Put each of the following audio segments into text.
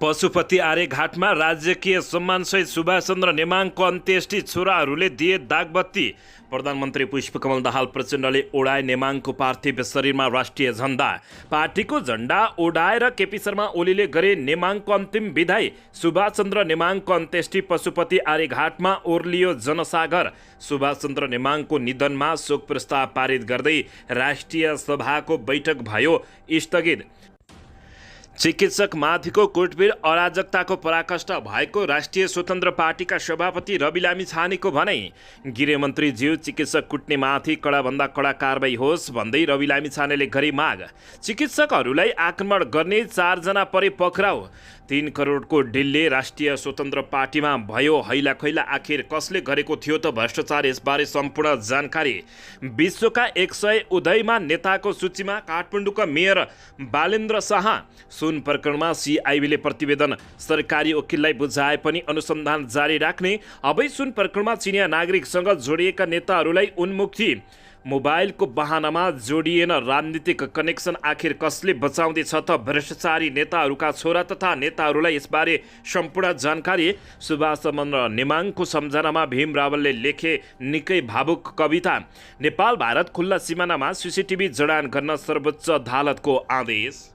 पशुपति आर्यघाटमा राजकीय सम्मानसहित सुभाषचन्द्र नेमाङको अन्त्येष्टि छोराहरूले दिए दागबत्ती। प्रधानमन्त्री पुष्पकमल दाहाल प्रचण्डले ओढाए नेमाङको पार्थिव शरीरमा राष्ट्रिय झण्डा। पार्टीको झण्डा ओढाएर केपी शर्मा ओलीले गरे नेमाङको अन्तिम विदाई। सुभाषचन्द्र नेमाङको अन्त्येष्टि पशुपति आर्यघाटमा ओर्लियो जनसागर। सुभाषचन्द्र नेमाङको निधनमा शोक प्रस्ताव पारित गर्दै राष्ट्रिय सभाको बैठक भयो स्थगित। चिकित्सक माथिको कुटपिट अराजकताको पराकाष्ठा भएको राष्ट्रिय स्वतन्त्र पार्टीका सभापति रवि लामिछानेको भनाई। गृहमन्त्री ज्यू चिकित्सक कुट्नेमाथि कडाभन्दा कडा कारबाही होस् भन्दै रवि लामिछानेले गरी माग। चिकित्सकहरूलाई आक्रमण गर्ने 4 जना परे पक्राउ। 3 करोडको डिलले राष्ट्रिय स्वतन्त्र पार्टीमा भयो हैलाखैला। आखिर कसले गरेको थियो त भ्रष्टाचार? यसबारे सम्पूर्ण जानकारी। विश्वका 100 उदयमान नेताको सूचीमा काठमाडौँका मेयर बालेन्द्र शाह। सुन प्रकरणमा सिआइबीले प्रतिवेदन सरकारी वकिललाई बुझाए पनि अनुसन्धान जारी राख्ने। अवैध सुन प्रकरणमा चिनिया नागरिकसँग जोडिएका नेताहरूलाई उन्मुक्ति। मोबाइलको बहानामा जोडिएन राजनीतिक कनेक्सन। आखिर कसले बचाउँदैछ त भ्रष्टाचारी नेताहरूका छोरा तथा नेताहरूलाई? यसबारे सम्पूर्ण जानकारी। सुभाषचन्द्र नेमाङको सम्झनामा भीम रावलले लेखे निकै भावुक कविता। नेपाल भारत खुल्ला सिमानामा सीसीटीभी जडान गर्न सर्वोच्च अदालतको आदेश।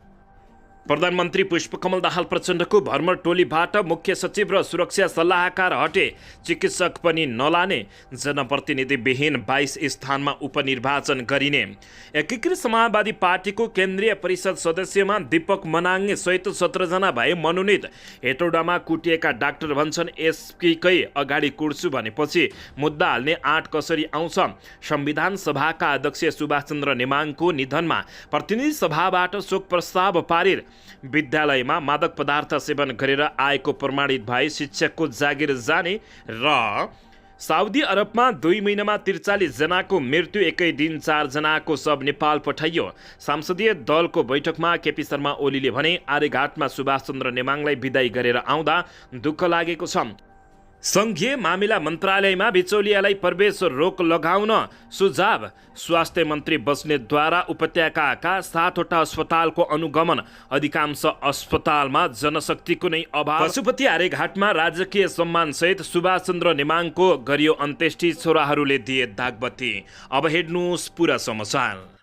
प्रधानमन्त्री पुष्पकमल दाहाल प्रचण्डको भ्रमण टोलीबाट मुख्य सचिव र सुरक्षा सल्लाहकार हटे। चिकित्सक पनि नलाने। जनप्रतिनिधिविहीन 22 स्थानमा उपनिर्वाचन गरिने। एकीकृत समाजवादी पार्टीको केन्द्रीय परिषद सदस्यमा दीपक मनाङे सहित 17 जना भए मनोनित। हेटौडामा कुटिएका डाक्टर भन्छन् एसपीकै अगाडि कुर्छु भनेपछि मुद्दा हाल्ने आँट कसरी आउँछ? संविधान सभाका अध्यक्ष सुभाषचन्द्र नेमाङको निधनमा प्रतिनिधि सभाबाट शोक प्रस्ताव पारित। विद्यालयमा मादक पदार्थ सेवन गरेर आएको प्रमाणित भए शिक्षकको जागिर जाने। र साउदी अरबमा 2 महिनामा 43 जनाको मृत्यु। एकै दिन 4 जनाको शव नेपाल पठाइयो। संसदीय दलको बैठकमा केपी शर्मा ओलीले भने आर्यघाटमा सुभाषचन्द्र नेमाङलाई विदाई गरेर आउँदा दुःख लागेको छ। सङ्घीय मामिला मन्त्रालयमा बिचौलियालाई प्रवेश रोक लगाउन सुझाव। स्वास्थ्य मन्त्री बस्नेतद्वारा उपत्यकाका 7वटा अस्पतालको अनुगमन। अधिकांश अस्पतालमा जनशक्तिको नै अभाव। पशुपति आर्यघाटमा राजकीय सम्मानसहित सुभाषचन्द्र नेमाङको गरियो अन्त्येष्टि। छोराहरूले दिए दागबत्ती। अब हेर्नुहोस् पुरा समाचार।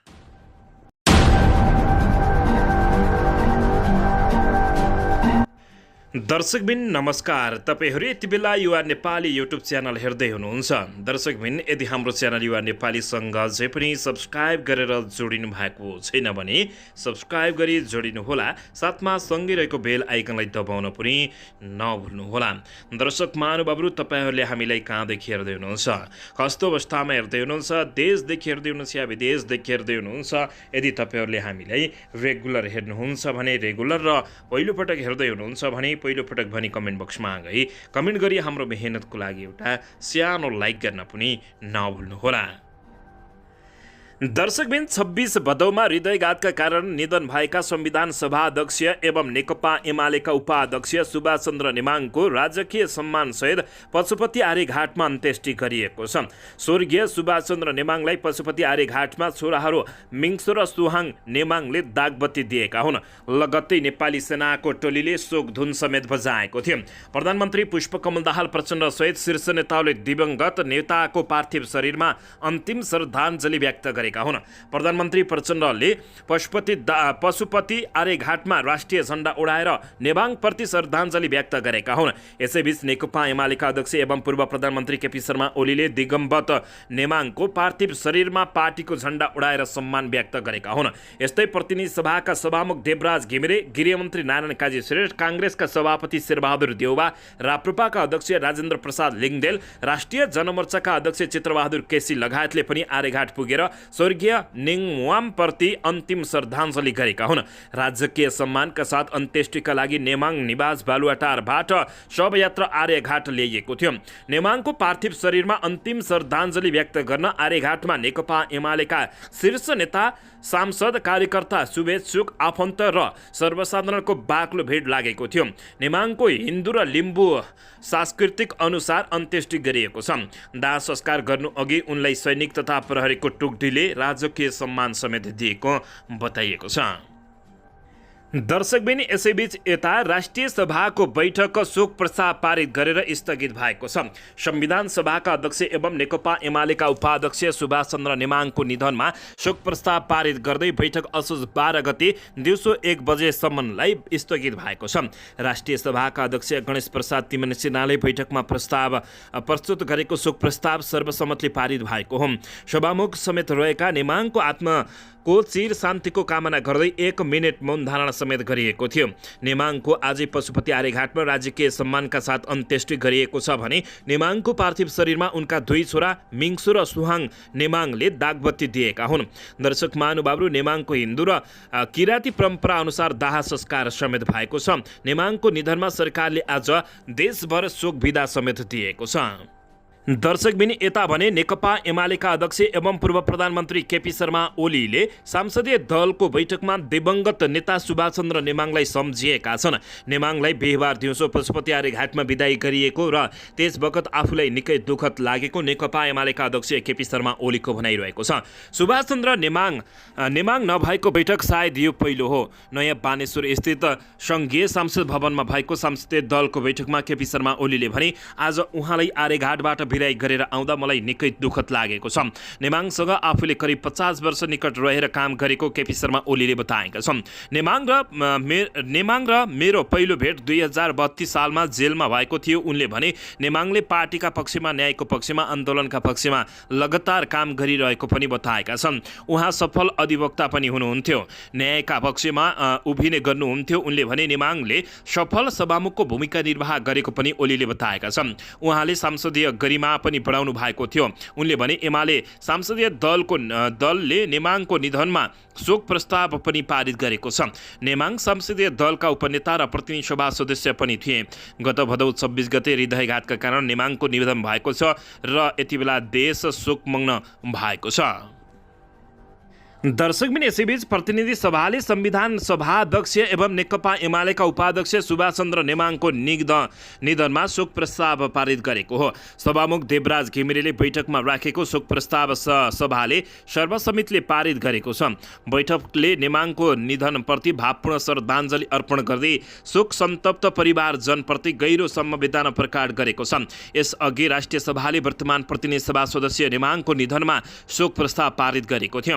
दर्शकबिन नमस्कार। तपाईहरू यति बेला युवा नेपाली युट्युब च्यानल हेर्दै हुनुहुन्छ। दर्शकबिन यदि हाम्रो च्यानल युवा नेपालीसँग जे पनि सब्सक्राइब गरेर जोडिनु भएको छैन भने सब्सक्राइब गरी जोडिनुहोला। साथमा सँगै रहेको बेल आइकनलाई दबाउन पनि नभुल्नुहोला। दर्शक महानुभावहरू, तपाईहरूले हामीलाई कहाँदेखि हेर्दै हुनुहुन्छ, कस्तो अवस्थामा हेर्दै हुनुहुन्छ, देशदेखि हेर्दै हुनुहुन्छ या विदेशदेखि हेर्दै हुनुहुन्छ? यदि तपाईहरूले हामीलाई रेगुलर हेर्नुहुन्छ भने रेगुलर, र पहिलोपटक हेर्दै हुनुहुन्छ भने पहिलोपटक भनी कमेन्ट बक्समा गई कमेन्ट गरी हाम्रो मेहनतको लागि एउटा सानो लाइक गर्न पनि नभुल्नुहोला। दर्शकबिन 26 भदौमा हृदयघातका कारण निधन भएका संविधान सभा अध्यक्ष एवं नेकपा एमालेका उपाध्यक्ष सुभाषचन्द्र नेमाङको राजकीय सम्मानसहित पशुपति आर्यघाटमा अन्त्येष्टि गरिएको छ। स्वर्गीय सुभाषचन्द्र नेमाङलाई पशुपति आर्यघाटमा छोराहरू मिङ्सो र सुहाङ नेमाङले दागबत्ती दिएका हुन्। लगत्तै नेपाली सेनाको टोलीले शोकधुन समेत बजाएको थियो। प्रधानमन्त्री पुष्पकमल दाहाल प्रचण्ड सहित शीर्ष नेताहरूले दिवंगत नेताको पार्थिव शरीरमा अन्तिम श्रद्धाञ्जली व्यक्त गरे। प्रधानमन्त्री प्रचण्डले पशुपति आर्यघाटमा राष्ट्रिय झण्डा उडाएर नेमाङप्रति श्रद्धाञ्जली व्यक्त गरेका हुन्। यसैबीच नेकपा एमालेका अध्यक्ष एवं पूर्व प्रधानमन्त्री केपी शर्मा ओलीले दिगम्बत नेमाङको पार्थिव शरीरमा पार्टीको झण्डा उडाएर सम्मान व्यक्त गरेका हुन्। यस्तै प्रतिनिधि सभाका सभामुख देवराज घिमिरे, गृहमन्त्री नारायण काजी श्रेष्ठ, काङ्ग्रेसका सभापति शेरबहादुर देउवा, राप्रपाका अध्यक्ष राजेन्द्र प्रसाद लिङदेल, राष्ट्रिय जनमोर्चाका अध्यक्ष चित्रबहादुर केसी लगायतले पनि आर्यघाट पुगेर स्वर्गीय नेङवामप्रति अन्तिम श्रद्धाञ्जली गरेका हुन्। राजकीय सम्मानका साथ अन्त्येष्टिका लागि नेमाङ निवास बालुवाटारबाट शवयात्रा आर्यघाट ल्याइएको थियो। नेमाङको पार्थिव शरीरमा अन्तिम श्रद्धाञ्जली व्यक्त गर्न आर्यघाटमा नेकपा एमालेका शीर्ष नेता, सांसद, कार्यकर्ता, शुभेच्छुक, आफन्त र सर्वसाधारणको बाक्लो भिड लागेको थियो। नेमाङको हिन्दू र लिम्बू सांस्कृतिक अनुसार अन्त्येष्टि गरिएको छ। दाह संस्कार गर्नु अघि उनलाई सैनिक तथा प्रहरीको टुकडीले राजकीय सम्मान समेत दिएको बताइएको छ। दर्शकबिन यसैबीच यता राष्ट्रिय सभाको बैठक शोक प्रस्ताव पारित गरेर स्थगित भएको छ। संविधान सभाका अध्यक्ष एवं नेकपा एमालेका उपाध्यक्ष सुभाष चन्द्र नेमाङको निधनमा शोक प्रस्ताव पारित गर्दै बैठक असोज 12 गते दिउँसो 1 बजेसम्मलाई स्थगित भएको छ। राष्ट्रिय सभाका अध्यक्ष गणेश प्रसाद तिमन सिन्हाले बैठकमा प्रस्ताव प्रस्तुत गरेको शोक प्रस्ताव सर्वसम्मतले पारित भएको हो। सभामुख समेत रहेका नेमाङको आत्माको चिर शान्तिको कामना गर्दै 1 मिनेट मौन धारण समेत गरिएको थियो। नेमाङको आजै पशुपति आर्यघाटमा राजकीय सम्मानका साथ अन्त्येष्टि गरिएको छ भने नेमाङको पार्थिव शरीरमा उनका 2 छोरा मिङसु र सुहाङ नेमाङले दागबत्ती दिएका हुन्। दर्शक महानुभावहरू, नेमाङको हिन्दू र किराँती परम्परा अनुसार दाह संस्कार समेत भएको छ। नेमाङको निधनमा सरकारले आज देशभर शोक बिदा समेत दिएको छ। दर्शकबिन यता भने नेकपा एमालेका अध्यक्ष एवं पूर्व प्रधानमन्त्री केपी शर्मा ओलीले संसदीय दलको बैठकमा दिवंगत नेता सुभाष चन्द्र नेमाङलाई सम्झिएका छन्। नेमाङलाई बिहिबार दिउँसो पशुपति आर्यघाटमा विदाई गरिएको र त्यस बखत आफूलाई निकै दुःखद लागेको नेकपा एमालेका अध्यक्ष केपी शर्मा ओलीको भनाइरहेको छ। सुभाष चन्द्र नेमाङ नभएको बैठक सायद यो पहिलो हो। नयाँ बानेश्वर स्थित सङ्घीय संसद भवनमा भएको संसदीय दलको बैठकमा केपी शर्मा ओलीले भने, आज उहाँलाई आर्यघाटबाट विदाई गरेर आउँदा मलाई निकै दुःखद लागेको छ। नेमाङसँग आफूले करिब 50 वर्ष निकट रहेर काम गरेको केपी शर्मा ओलीले बताएका छन्। नेमाङ र मेरो पहिलो भेट 2032 सालमा जेलमा भएको थियो। उनले भने, नेमाङले पार्टीका पक्षमा, न्यायको पक्षमा, आन्दोलनका पक्षमा लगातार काम गरिरहेको पनि बताएका छन्। उहाँ सफल अधिवक्ता पनि हुनुहुन्थ्यो, न्यायका पक्षमा उभिने गर्नुहुन्थ्यो। उनले भने, नेमाङले सफल सभामुखको भूमिका निर्वाह गरेको पनि ओलीले बताएका छन्। उहाँले संसदीय गरिमा पनि बढाउनु भएको थियो। उनले भने, एमाले संसदीय दलले नेमाङको निधनमा शोक प्रस्ताव पनि पारित गरेको छ। नेमाङ संसदीय दलका उपनेता र प्रतिनिधि सभा सदस्य पनि थिए। गत भदौ 26 गते हृदयघातका कारण नेमाङको निधन भएको छ र यति बेला देश शोकमग्न भएको छ। दर्शकबिन यसैबीच प्रतिनिधि सभाले संविधान सभा अध्यक्ष एवं नेकपा एमालेका उपाध्यक्ष सुभाष चन्द्र नेमाङको निधनमा शोक प्रस्ताव पारित गरेको हो। सभामुख देवराज घिमिरेले बैठकमा राखेको शोक प्रस्ताव सभाले सर्वसम्मतले पारित गरेको छ। बैठकले नेमाङको निधनप्रति भावपूर्ण श्रद्धाञ्जली अर्पण गर्दै शोक सन्तप्त परिवारजनप्रति गहिरो समवेदना प्रकट गरेको छ। यसअघि राष्ट्रिय सभाले वर्तमान प्रतिनिधि सभा सदस्य नेमाङको निधनमा शोक प्रस्ताव पारित गरेको थियो।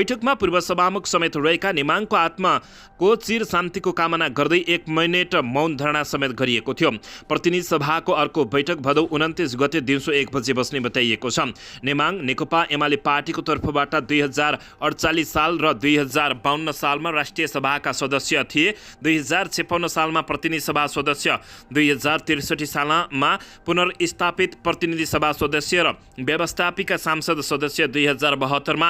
बैठकमा पूर्व सभामुख समेत रहेका नेमाङको आत्माको चिर शान्तिको कामना गर्दै 1 मिनेट मौन धारणा समेत गरिएको थियो। प्रतिनिधि सभाको अर्को बैठक भदौ 29 गते दिउँसो 1 बजे बस्ने बताइएको छ। नेमाङ नेकपा एमाले पार्टीको तर्फबाट 2048 साल र 2052 सालमा राष्ट्रिय सभाका सदस्य थिए। 2056 सालमा प्रतिनिधि सभा सदस्य, 2063 सालमा पुनर्स्थापित प्रतिनिधि सभा सदस्य र व्यवस्थापिका सांसद सदस्य, 2072 मा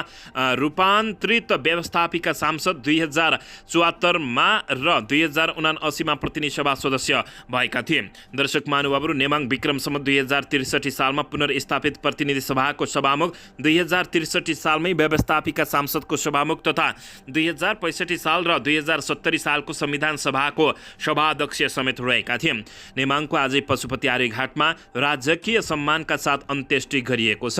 रूपान्तरित व्यवस्थापिका सांसद, 2074 मा र 2079 मा प्रतिनिधि सभा सदस्य भएका थिए। दर्शक महानुभावहरू, नेमाङ विक्रमसम्म 2063 सालमा पुनर्स्थापित प्रतिनिधि सभाको सभामुख, 2063 सालमै व्यवस्थापिका सांसदको सभामुख तथा 2065 साल र 2070 सालको संविधान सभाको सभाध्यक्ष समेत रहेका थिए। नेमाङको आजै पशुपति आर्यघाटमा राजकीय सम्मानका साथ अन्त्येष्टि गरिएको छ।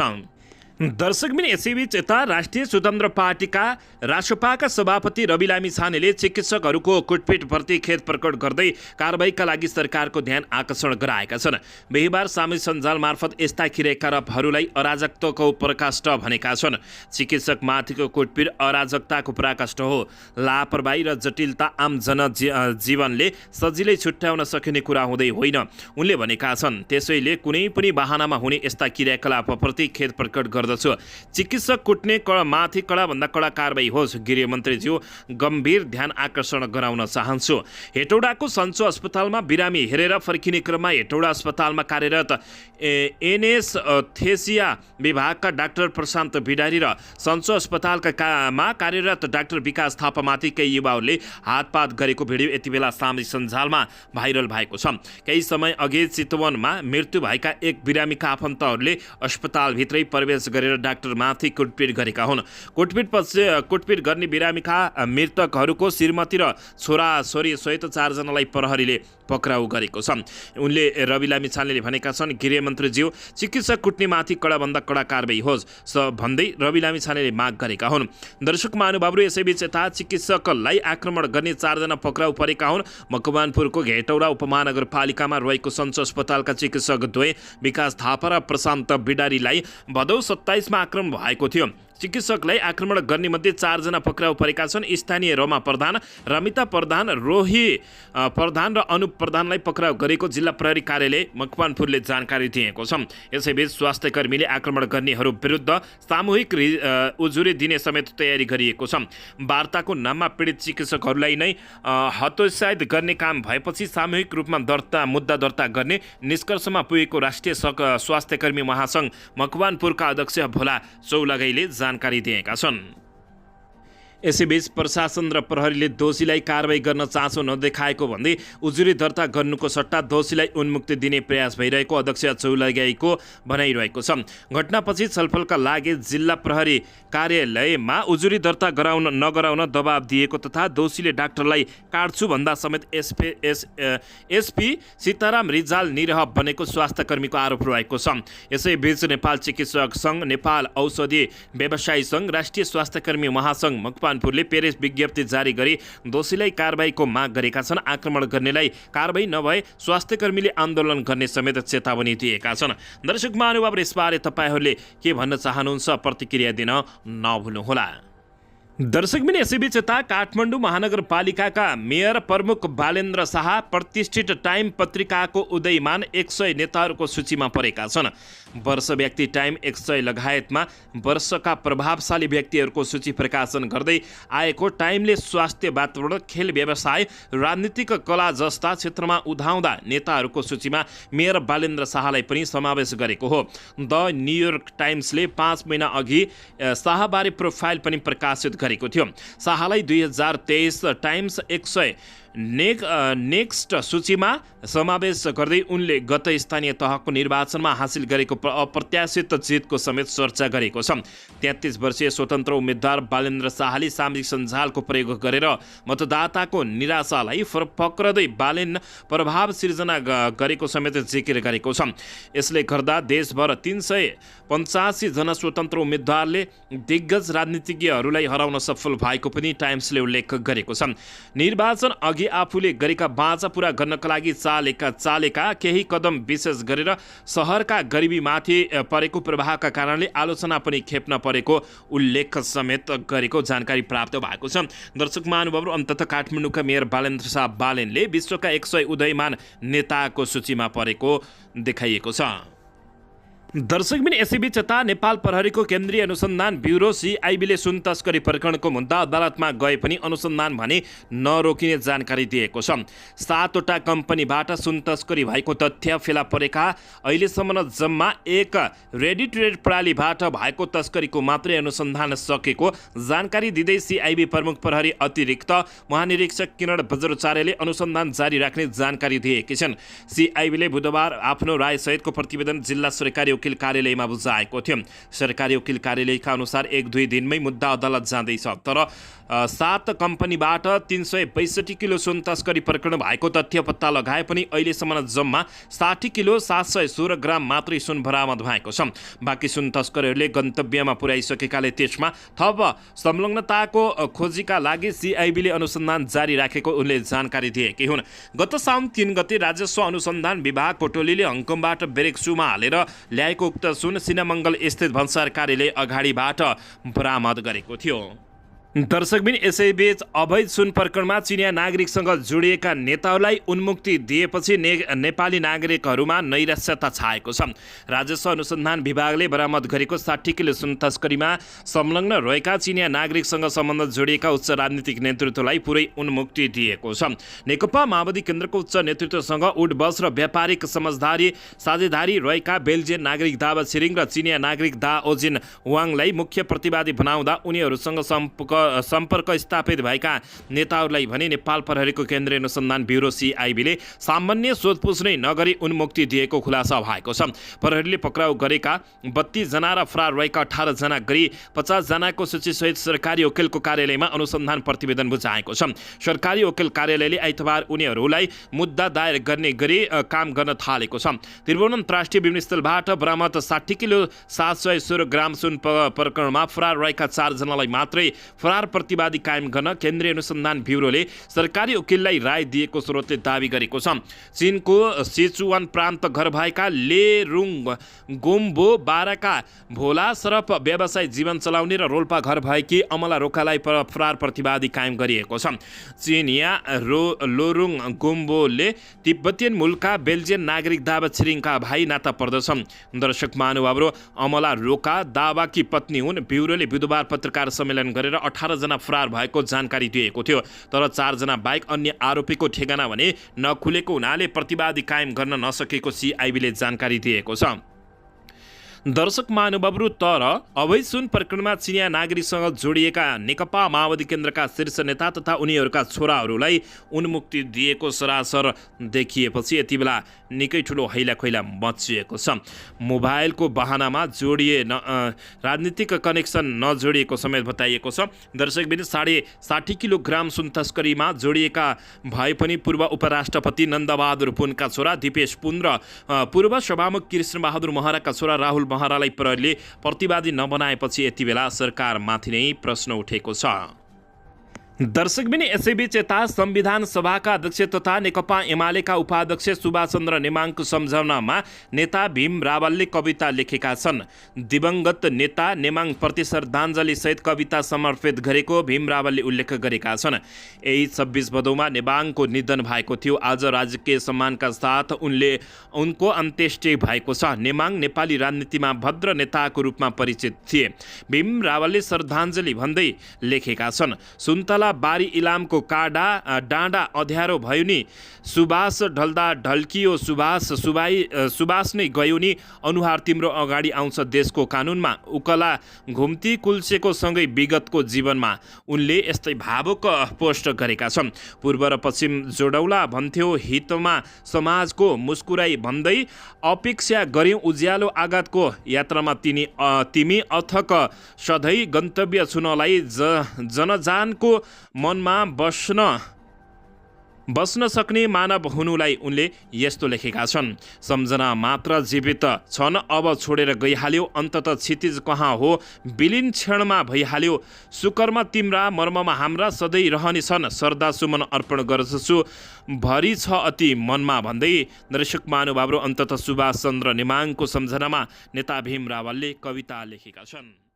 दर्शकबिन यसैबीच यता राष्ट्रिय स्वतन्त्र पार्टीका रासपाका सभापति रवि लामिछानेले चिकित्सकहरूको कुटपिटप्रति खेद प्रकट गर्दै कारबाहीका लागि सरकारको ध्यान आकर्षण गराएका छन्। बिहिबार सामाजिक सञ्जाल मार्फत यस्ता क्रियाकलापहरूलाई अराजकताको पराकाष्ठ भनेका छन्। चिकित्सकमाथिको कुटपिट अराजकताको पराकाष्ठ हो। लापरवाही र जटिलता आम जनजीवनले सजिलै छुट्याउन सकिने कुरा हुँदै होइन, उनले भनेका छन्। त्यसैले कुनै पनि बहानामा हुने यस्ता क्रियाकलापप्रति खेद प्रकट गर्दै चिकित्सक कुट्ने माथि कडाभन्दा कडा कारबाही होस्। गृहमन्त्रीज्यू गम्भीर ध्यान आकर्षण गराउन चाहन्छु। हेटौडाको सन्चो अस्पतालमा बिरामी हेरेर फर्किने क्रममा हेटौडा अस्पतालमा कार्यरत एनेस्थेसिया विभागका डाक्टर प्रशान्त भिडारी र सन्चो अस्पतालमा कार्यरत डाक्टर विकास थापामाथि केही युवाहरूले हातपात गरेको भिडियो यति बेला सामाजिक सञ्जालमा भाइरल भएको छ। केही समय अघि चितवनमा मृत्यु भएका एक बिरामीका आफन्तहरूले अस्पतालभित्रै प्रवेश गरेर डाक्टरमाथि कुटपिट गरेका हुन्। कुटपिट गर्ने बिरामीका मृतकहरूको श्रीमती र छोराछोरी सहित 4 जनालाई प्रहरीले पक्राउ गरेको छ। उनले रवि लामिछानेले भनेका छन्, गृहमन्त्रीज्यू चिकित्सक कुट्नेमाथि कडाभन्दा कडा कारबाही होस् भन्दै रवि लामिछानेले माग गरेका हुन्। दर्शक महानुभावहरू, यसैबीच यता चिकित्सकलाई आक्रमण गर्ने 4 जना पक्राउ परेका हुन्। मकवानपुरको घेटौडा उपमहानगरपालिकामा रहेको सञ्च अस्पतालका चिकित्सक द्वय विकास थापा र प्रशान्त बिडारीलाई भदौ 27 मा आक्रमण भएको थियो। चिकित्सकलाई आक्रमण गर्ने मध्ये 4 जना पक्राउ परेका छन्। स्थानीय रमा प्रधान, रमिता प्रधान, रोही प्रधान र अनुप प्रधानलाई पक्राउ गरेको जिल्ला प्रहरी कार्यालय मकवानपुरले जानकारी दिएको छ। यसैबीच स्वास्थ्यकर्मीले आक्रमण गर्नेहरू विरुद्ध सामूहिक उजुरी दिने समेत तयारी गरिएको छ। वार्ताको नाममा पीडित चिकित्सकहरूलाई नै हतोत्साहित गर्ने काम भएपछि सामूहिक रूपमा मुद्दा दर्ता गर्ने निष्कर्षमा पुगेको राष्ट्रिय स्वास्थ्यकर्मी महासङ्घ मकवानपुरका अध्यक्ष भोला चौलगाईले जानकारी दिएका छन्। यसैबीच प्रशासन र प्रहरीले दोषीलाई कारबाही गर्न चासो नदेखाएको भन्दै उजुरी दर्ता गर्नुको सट्टा दोषीलाई उन्मुक्ति दिने प्रयास भइरहेको अध्यक्ष चौलगाईको भनाइरहेको छ। घटनापछि छलफलका लागि जिल्ला प्रहरी कार्यालयमा उजुरी दर्ता नगराउन दबाब दिएको तथा दोषीले डाक्टरलाई काट्छु भन्दा समेत एसपी सीताराम रिजाल निरह बनेको स्वास्थ्यकर्मीको आरोप रहेको छ। यसैबीच नेपाल चिकित्सक सङ्घ, नेपाल औषधि व्यवसायी सङ्घ, राष्ट्रिय स्वास्थ्यकर्मी महासङ्घ मकवानपुरले प्रेस विज्ञप्ति जारी गरी दोषीलाई कारबाहीको माग गरेका छन्। आक्रमण गर्नेलाई कारबाही नभए स्वास्थ्यकर्मीले आन्दोलन गर्ने समेत चेतावनी दिएका छन्। दर्शक महानुभाव, यसबारे तपाईँहरूले के भन्न चाहनुहुन्छ प्रतिक्रिया दिन नभुल्नुहोला। दर्शकबिन, यसैबीच यता काठमाडौँ महानगरपालिकाका मेयर प्रमुख बालेन्द्र शाह प्रतिष्ठित टाइम पत्रिकाको उदयमान 100 नेताहरूको सूचीमा परेका छन्। वर्ष व्यक्ति टाइम 100 लगायतमा वर्षका प्रभावशाली व्यक्तिहरूको सूची प्रकाशन गर्दै आएको टाइमले स्वास्थ्य, वातावरण, खेल, व्यवसाय, राजनीतिक, कला जस्ता क्षेत्रमा उदाउँदा नेताहरूको सूचीमा मेयर बालेन्द्र शाहलाई पनि समावेश गरेको हो। द न्युयोर्क टाइम्सले 5 महिना अघि शाहबारे प्रोफाइल पनि प्रकाशित गरेको थियो। शाहलाई 2023 टाइम्स 100 नेक्स्ट सूचीमा समावेश गर्दै उनले गत स्थानीय तहको निर्वाचनमा हासिल गरेको अप्रत्याशित जितको समेत चर्चा गरेको छ। 33 वर्षीय स्वतन्त्र उम्मेद्वार बालेन्द्र शाहले सामाजिक सञ्जालको प्रयोग गरेर मतदाताको निराशालाई फक्रदै बालेन प्रभाव सिर्जना गरेको समेत जिकिर गरेको छ। यसले गर्दा देशभर 385 जना स्वतन्त्र उम्मेद्वारले दिग्गज राजनीतिज्ञहरूलाई हराउन सफल भएको पनि टाइम्सले उल्लेख गरेको छ। निर्वाचन अघि आफूले गरेका बाचा पूरा गर्नका लागि चालेका केही कदम, विशेष गरेर सहरका गरिबीमाथि परेको प्रभावका कारणले आलोचना पनि खेप्न परेको उल्लेख समेत गरेको जानकारी प्राप्त भएको छ। दर्शक महानुभावहरू, अन्ततः काठमाडौँका मेयर बालेन्द्र शाह बालेनले विश्वका 100 उदयमान नेताको सूचीमा परेको देखाइएको छ। दर्शकबिन, यसैबीच यता नेपाल प्रहरीको केन्द्रीय अनुसन्धान ब्युरो CIB ले सुन तस्करी प्रकरणको मुद्दा अदालतमा गए पनि अनुसन्धान भने नरोकिने जानकारी दिएको छ। 7वटा कम्पनीबाट सुन तस्करी भएको तथ्य फेला परेका अहिलेसम्म जम्मा 1 रेडी टु रेड प्रणालीबाट भएको तस्करीको मात्रै अनुसन्धान सकेको जानकारी दिँदै CIB प्रमुख प्रहरी अतिरिक्त महानिरीक्षक किरण बज्राचार्यले अनुसन्धान जारी राख्ने जानकारी दिएकी छन्। CIB ले बुधबार आफ्नो रायसहितको प्रतिवेदन जिल्ला सरकारी वकिल कार्यालयमा बुझाएको थियो। सरकारी वकिल कार्यालयका अनुसार 1-2 दिनमै मुद्दा अदालत जाँदैछ। तर 7 कम्पनीबाट 362 किलो सुन तस्करी प्रकरण भएको तथ्य पत्ता लगाए पनि अहिलेसम्म जम्मा 60 किलो 716 ग्राम मात्रै सुन बरामद भएको छ। बाँकी सुन तस्करहरूले गन्तव्यमा पुर्याइसकेकाले त्यसमा थप संलग्नताको खोजीका लागि CIB ले अनुसन्धान जारी राखेको उनले जानकारी दिएकी हुन्। गत साउन 3 गते राजस्व अनुसन्धान विभागको टोलीले हङकङबाट बेरेक्सुमा हालेर ल्याएको उक्त सुन सिनामङ्गल स्थित भन्सार कार्यालय अगाडिबाट बरामद गरेको थियो। दर्शकबिन, यसैबीच अवैध सुन प्रकरणमा चिनिया नागरिकसँग जोडिएका नेताहरूलाई उन्मुक्ति दिएपछि नेपाली नागरिकहरूमा नैराश्यता छाएको छ। राजस्व अनुसन्धान विभागले बरामद गरेको 60 किलो सुन तस्करीमा संलग्न रहेका चिनिया नागरिकसँग सम्बन्ध जोडिएका उच्च राजनीतिक नेतृत्वलाई पुरै उन्मुक्ति दिएको छ। नेकपा माओवादी केन्द्रको उच्च नेतृत्वसँग उडबस र व्यापारिक साझेदारी रहेका बेल्जियन नागरिक दावा छिरिङ र चिनिया नागरिक दा ओजिन वाङलाई मुख्य प्रतिवादी बनाउँदा उनीहरूसँग सम्पर्क सम्पर्क स्थापित भएका नेताहरूलाई भने नेपाल प्रहरीको केन्द्रीय अनुसन्धान ब्युरो CIB ले सामान्य सोधपुछ नै नगरी उन्मुक्ति दिएको खुलासा भएको छ। प्रहरीले पक्राउ गरेका 32 जना र फरार भएका 18 जना गरी 50 जनाको सूचीसहित सरकारी वकिलको कार्यालयमा अनुसन्धान प्रतिवेदन बुझाएको छ। सरकारी वकिल कार्यालयले आइतबार उनीहरूलाई मुद्दा दायर गर्ने गरी काम गर्न थालेको छ। त्रिभुवन अन्तर्राष्ट्रिय विमानस्थलबाट बरामद 60 किलो 716 ग्राम सुन प्रकरणमा फरार रहेका 4 जनालाई मात्रै फरार प्रतिवादी कायम गर्न केन्द्रीय अनुसन्धान ब्युरोले सरकारी वकिललाई राय दिएको स्रोतले दावी गरेको छ। चीनको सिचुवान प्रान्त घर भएका लेरुङ गोम्बो बाराका भोला सरप व्यवसाय जीवन चलाउने र रोल्पा घर भएकी अमला रोकालाई फरार प्रतिवादी कायम गरिएको छ। चीनिया लोरुङ गोम्बोले तिब्बतियन मूलका बेल्जियन नागरिक दावा छिरिङका भाइ नाता पर्दछन्। दर्शक महानुभावहरू, अमला रोका दावाकी पत्नी हुन्। ब्युरोले बुधबार पत्रकार सम्मेलन गरेर 18 जना फरार भएको जानकारी दिएको थियो। तर 4 जना बाहेक अन्य आरोपीको ठेगाना भने नखुलेको हुनाले प्रतिवादी कायम गर्न नसकेको CIB ले जानकारी दिएको छ। दर्शक महानुभावहरू, तर अवैध सुन प्रकरणमा चिनिया नागरिकसँग जोडिएका नेकपा माओवादी केन्द्रका शीर्ष नेता तथा उनीहरूका छोराहरूलाई उन्मुक्ति दिएको सरासर देखिएपछि यति बेला निकै ठुलो हैलाखैला मचिएको छ। मोबाइलको बहानामा जोडिए राजनीतिक कनेक्सन नजोडिएको समेत बताइएको छ। दर्शकबिन 60 किलोग्राम सुन तस्करीमा जोडिएका भए पनि पूर्व उपराष्ट्रपति नन्दबहादुर पुनका छोरा दिपेश पुन र पूर्व सभामुख कृष्णबहादुर महराका छोरा राहुल महरालाई प्रहरीले प्रतिवादी नबनाएपछि यति बेला सरकारमाथि नै प्रश्न उठेको छ। दर्शकबिन यसैबीच यता संविधान सभाका अध्यक्ष तथा नेकपा एमालेका उपाध्यक्ष सुभाष चन्द्र नेमाङको सम्झनामा नेता भीम रावलले कविता लेखेका छन्। दिवंगत नेता नेमाङ प्रति श्रद्धाञ्जली सहित कविता समर्पित गरेको भीम रावलले उल्लेख गरेका छन्। यही 26 भदौमा नेमाङको निधन भएको थियो। आज राजकीय सम्मानका साथ उनको अन्त्येष्टि भएको छ। नेमाङ नेपाली राजनीतिमा भद्र नेताको रूपमा परिचित थिए। भीम रावलले श्रद्धाञ्जली भन्दै लेखेका छन्, सुन्तला बारी इलामको डाँडा अध्यारो भयो नि, सुबास ढल्दा ढल्कियो सुबास नै गयो नि, अनुहार तिम्रो अगाडि आउँछ देशको कानुनमा, उकला घुम्ती कुल्चेको सँगै विगतको जीवनमा। उनले यस्तै भावुक पोस्ट गरेका छन्। पूर्व र पश्चिम जोडौला भन्थ्यो हितमा समाजको, मुस्कुराई भन्दै अपेक्षा गर्यौँ उज्यालो आघातको यात्रामा तिमी अथक सधैँ गन्तव्य छुनलाई जनजानको मनमा बस्न सक्ने मानव हुनुलाई उनले यस्तो लेखेका छन्। सम्झना मात्र जीवित छन्, अब छोडेर गइहाल्यो, अन्तत क्षितिज कहाँ हो विलीन क्षणमा भइहाल्यो, सुकर्म तिम्रा मर्ममा हाम्रा सधैँ रहने छन्, श्रद्धा सुमन अर्पण गर्दछु भरि छ अति मनमा भन्दै दर्शक महानुभावहरू अन्तत सुभाष चन्द्र नेमाङको सम्झनामा नेता भीम रावलले कविता लेखेका छन्।